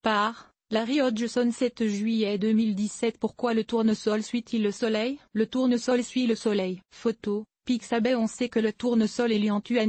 Par Larry Hodgson 7 juillet 2017. Pourquoi le tournesol suit-il le soleil? Le tournesol suit le soleil. Photo, Pixabay. On sait que le tournesol Helianthus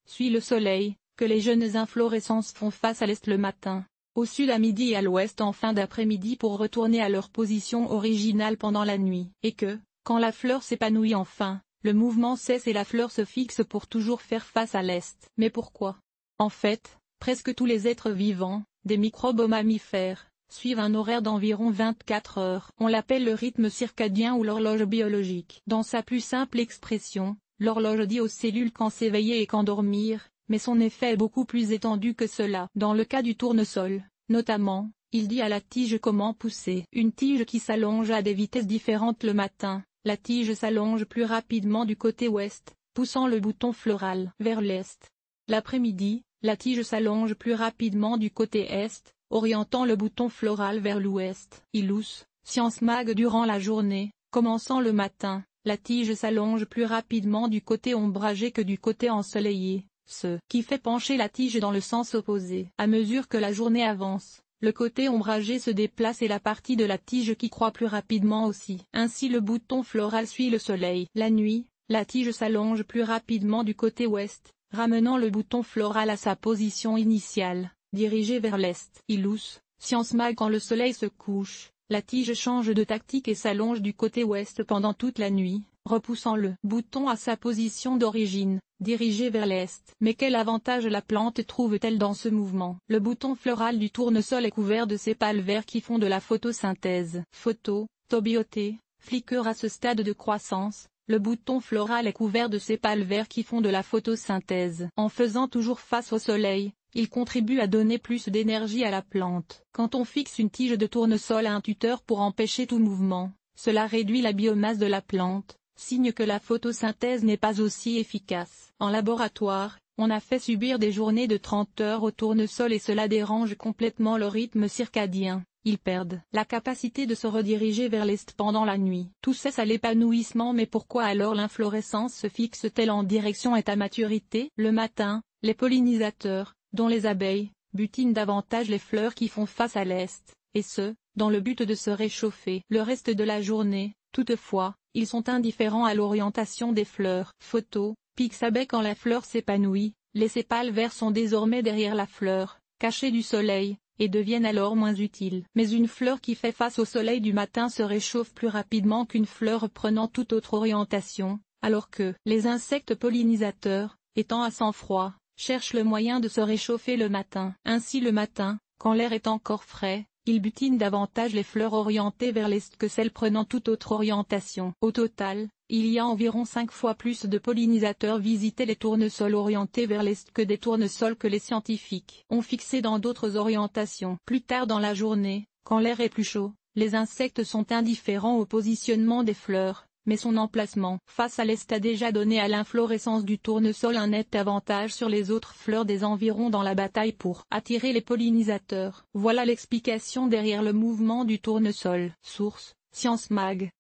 suit le soleil, que les jeunes inflorescences font face à l'est le matin, au sud à midi et à l'ouest en fin d'après-midi pour retourner à leur position originale pendant la nuit. Et que, quand la fleur s'épanouit enfin, le mouvement cesse et la fleur se fixe pour toujours faire face à l'est. Mais pourquoi? En fait, presque tous les êtres vivants, des microbes aux mammifères, suivent un horaire d'environ 24 heures. On l'appelle le rythme circadien ou l'horloge biologique. Dans sa plus simple expression, l'horloge dit aux cellules quand s'éveiller et quand dormir, mais son effet est beaucoup plus étendu que cela. Dans le cas du tournesol, notamment, il dit à la tige comment pousser. Une tige qui s'allonge à des vitesses différentes le matin, la tige s'allonge plus rapidement du côté ouest, poussant le bouton floral vers l'est. L'après-midi, la tige s'allonge plus rapidement du côté est, orientant le bouton floral vers l'ouest. Ilus, Science Mag. Durant la journée, commençant le matin, la tige s'allonge plus rapidement du côté ombragé que du côté ensoleillé, ce qui fait pencher la tige dans le sens opposé. À mesure que la journée avance, le côté ombragé se déplace et la partie de la tige qui croît plus rapidement aussi. Ainsi le bouton floral suit le soleil. La nuit, la tige s'allonge plus rapidement du côté ouest, ramenant le bouton floral à sa position initiale, dirigé vers l'est. Ilus, Science Mag. Quand le soleil se couche, la tige change de tactique et s'allonge du côté ouest pendant toute la nuit, repoussant le bouton à sa position d'origine, dirigé vers l'est. Mais quel avantage la plante trouve-t-elle dans ce mouvement? Le bouton floral du tournesol est couvert de sépales verts qui font de la photosynthèse. Photo, Tobioté, Flickr. À ce stade de croissance, le bouton floral est couvert de sépales verts qui font de la photosynthèse. En faisant toujours face au soleil, il contribue à donner plus d'énergie à la plante. Quand on fixe une tige de tournesol à un tuteur pour empêcher tout mouvement, cela réduit la biomasse de la plante, signe que la photosynthèse n'est pas aussi efficace. En laboratoire, on a fait subir des journées de 30 heures au tournesol et cela dérange complètement le rythme circadien. Ils perdent la capacité de se rediriger vers l'est pendant la nuit. Tout cesse à l'épanouissement. Mais pourquoi alors l'inflorescence se fixe-t-elle en direction et à maturité? Le matin, les pollinisateurs, dont les abeilles, butinent davantage les fleurs qui font face à l'est, et ce, dans le but de se réchauffer. Le reste de la journée, toutefois, ils sont indifférents à l'orientation des fleurs. Photo, Pixabay. Quand la fleur s'épanouit, les sépales verts sont désormais derrière la fleur, cachés du soleil, et deviennent alors moins utiles. Mais une fleur qui fait face au soleil du matin se réchauffe plus rapidement qu'une fleur prenant toute autre orientation, alors que les insectes pollinisateurs, étant à sang froid, cherchent le moyen de se réchauffer le matin. Ainsi le matin, quand l'air est encore frais, ils butinent davantage les fleurs orientées vers l'est que celles prenant toute autre orientation. Au total, il y a environ 5 fois plus de pollinisateurs visiter les tournesols orientés vers l'est que des tournesols que les scientifiques ont fixés dans d'autres orientations. Plus tard dans la journée, quand l'air est plus chaud, les insectes sont indifférents au positionnement des fleurs, mais son emplacement face à l'est a déjà donné à l'inflorescence du tournesol un net avantage sur les autres fleurs des environs dans la bataille pour attirer les pollinisateurs. Voilà l'explication derrière le mouvement du tournesol. Source, Science Mag.